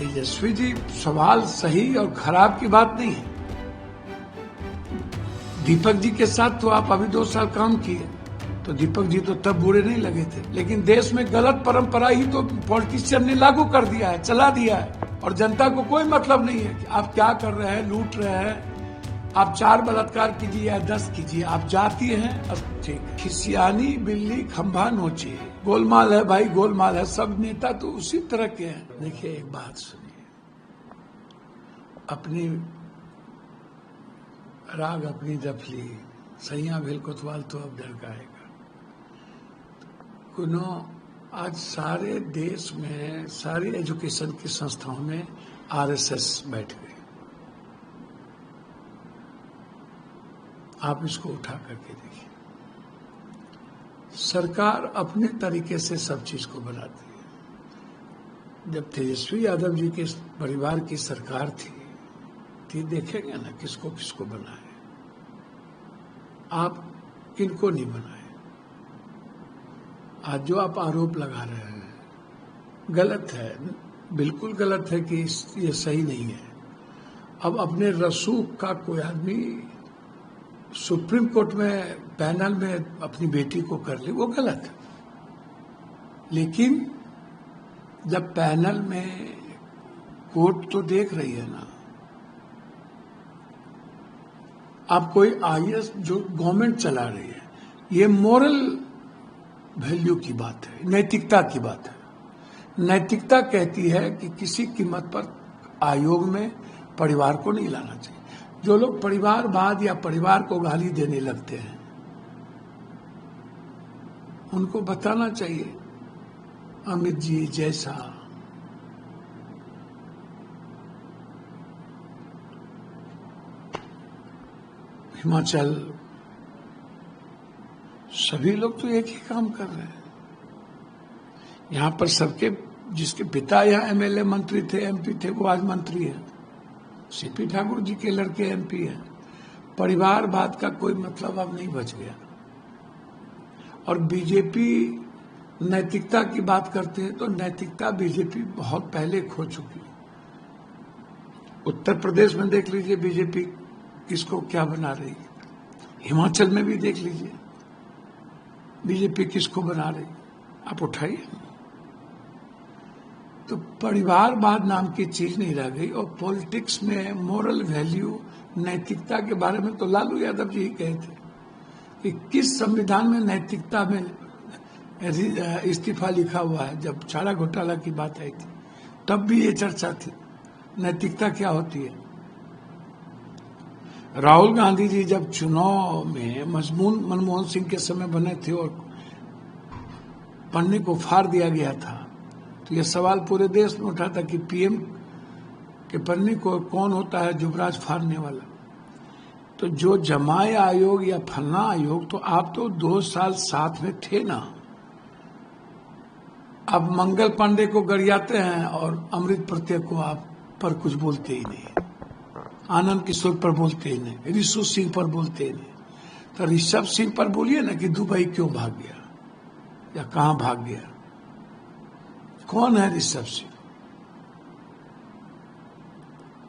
तेजस्वी जी, सवाल सही और खराब की बात नहीं है। दीपक जी के साथ तो आप अभी 2 साल काम किए, तो दीपक जी तो तब बुरे नहीं लगे थे, लेकिन देश में गलत परंपरा ही तो पॉलिटिशियन ने लागू कर दिया है, चला दिया है, और जनता को कोई मतलब नहीं है कि आप क्या कर रहे हैं, लूट रहे हैं। आप 4 बलात्कार कीजिए या 10 कीजिए, आप जाती हैं, अब ठीक। खिसियानी बिल्ली खंभा नोचे, गोलमाल है भाई, गोलमाल है। सब नेता तो उसी तरह के हैं। देखिए, एक बात सुनिए, अपनी राग अपनी दफली, सैया भेल कोतवाल तो अब डर गाएगा। कुनो आज सारे देश में, सारी एजुकेशन की संस्थाओं में आरएसएस बैठ गई। आप इसको उठा करके देखिए, सरकार अपने तरीके से सब चीज को बनाती है। जब तेजस्वी यादव जी के परिवार की सरकार थी, तो देखेंगे ना किसको किसको बनाए, आप किनको नहीं बनाए। आज जो आप आरोप लगा रहे हैं गलत है, बिल्कुल गलत है कि ये सही नहीं है। अब अपने रसूख का कोई आदमी सुप्रीम कोर्ट में पैनल में अपनी बेटी को कर ले, वो गलत है। लेकिन जब पैनल में कोर्ट तो देख रही है ना, आप कोई आईएएस जो गवर्नमेंट चला रही है, ये मोरल वैल्यू की बात है, नैतिकता की बात है। नैतिकता कहती है कि किसी कीमत पर आयोग में परिवार को नहीं लाना चाहिए। जो लोग परिवारवाद या परिवार को गाली देने लगते हैं, उनको बताना चाहिए अमित जी जैसा हिमाचल, सभी लोग तो एक ही काम कर रहे हैं। यहां पर सबके, जिसके पिता यहाँ एमएलए मंत्री थे, एमपी थे, वो आज मंत्री है। सीपी ठाकुर जी के लड़के एमपी हैं। परिवारवाद का कोई मतलब अब नहीं बच गया। और बीजेपी नैतिकता की बात करते हैं, तो नैतिकता बीजेपी बहुत पहले खो चुकी है। उत्तर प्रदेश में देख लीजिए बीजेपी किसको क्या बना रही है, हिमाचल में भी देख लीजिए बीजेपी किसको बना रही, आप उठाइए। तो परिवारवाद नाम की चीज नहीं रह गई। और पॉलिटिक्स में मोरल वैल्यू, नैतिकता के बारे में तो लालू यादव जी ही कहे थे कि किस संविधान में नैतिकता में इस्तीफा लिखा हुआ है। जब चारा घोटाला की बात आई थी, तब भी ये चर्चा थी, नैतिकता क्या होती है। राहुल गांधी जी जब चुनाव में मजमून मनमोहन सिंह के समय बने थे और पन्ने को फाड़ दिया गया था, तो यह सवाल पूरे देश में उठा था कि पीएम के पन्ने को कौन होता है जुबराज फाड़ने वाला। तो जो जमाए आयोग या फलना आयोग, तो आप तो 2 साल साथ में थे ना। अब मंगल पांडे को गरियाते हैं और अमृत प्रत्यय को आप पर कुछ बोलते ही नहीं, आनंद किशोर पर बोलते ही नहीं, ऋषु सिंह पर बोलते ही नहीं। तो ऋषभ सिंह पर बोलिए ना कि दुबई क्यों भाग गया या कहां भाग गया, कौन है ऋषभ सिंह।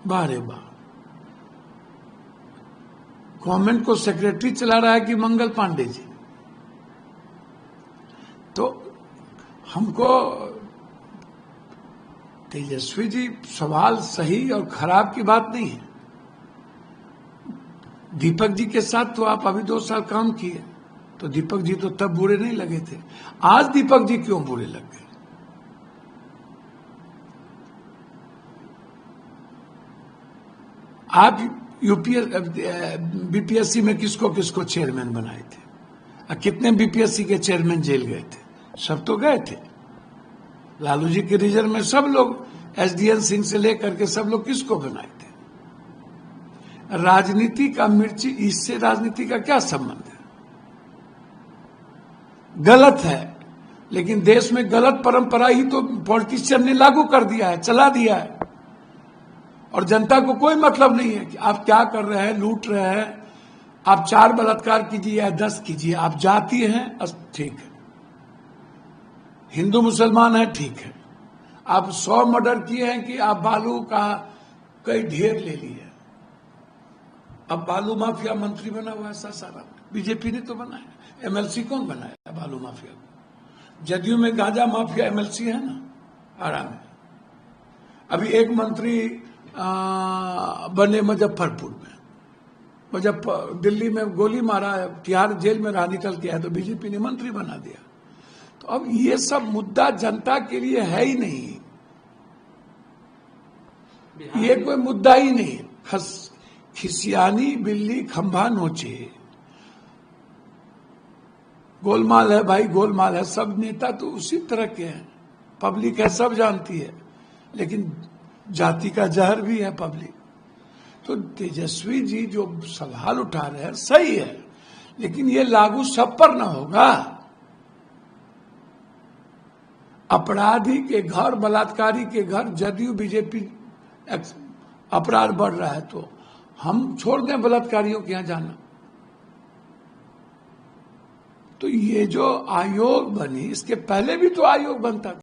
बारे बार गवर्नमेंट को सेक्रेटरी चला रहा है कि मंगल पांडे जी। तो हमको तेजस्वी जी, सवाल सही और खराब की बात नहीं है। दीपक जी के साथ तो आप अभी 2 साल काम किए, तो दीपक जी तो तब बुरे नहीं लगे थे। आज दीपक जी क्यों बुरे लग गए? आप बीपीएससी में किसको किसको चेयरमैन बनाए थे? कितने बीपीएससी के चेयरमैन जेल गए थे? सब तो गए थे। लालू जी के रिजर्व में सब लोग, एसडीएन सिंह से लेकर के सब लोग किसको बनाए थे? राजनीति का मिर्ची, इससे राजनीति का क्या संबंध है? गलत है, लेकिन देश में गलत परंपरा ही तो पॉलिटिशियन ने लागू कर दिया है, चला दिया है, और जनता को कोई मतलब नहीं है कि आप क्या कर रहे हैं, लूट रहे हैं। आप 4 बलात्कार कीजिए या 10 कीजिए, आप जाती हैं, ठीक है, हिंदू मुसलमान है, ठीक है, आप 100 मर्डर किए हैं कि आप बालू का कई ढेर ले लिए। अब बालू माफिया मंत्री बना हुआ है सासाराम, बीजेपी ने तो बनाया। एमएलसी कौन बनाया बालू माफिया को? जदयू में गांजा माफिया एमएलसी है ना, आराम है। अभी एक मंत्री बने मुजफ्फरपुर में, दिल्ली में गोली मारा, तिहाड़ जेल में रहा, निकल के आया तो बीजेपी ने मंत्री बना दिया। तो अब ये सब मुद्दा जनता के लिए है ही नहीं, ये कोई मुद्दा ही नहीं। खिसियानी बिल्ली खंभा नोचे, गोलमाल है भाई, गोलमाल है। सब नेता तो उसी तरह के हैं, पब्लिक है सब जानती है, लेकिन जाति का जहर भी है पब्लिक। तो तेजस्वी जी जो सवाल उठा रहे हैं सही है, लेकिन ये लागू सब पर ना होगा। अपराधी के घर, बलात्कारी के घर जदयू बीजेपी अपराध बढ़ रहा है, तो हम छोड़ दें बलात्कारियों के यहां जाना? तो ये जो आयोग बनी, इसके पहले भी तो आयोग बनता था।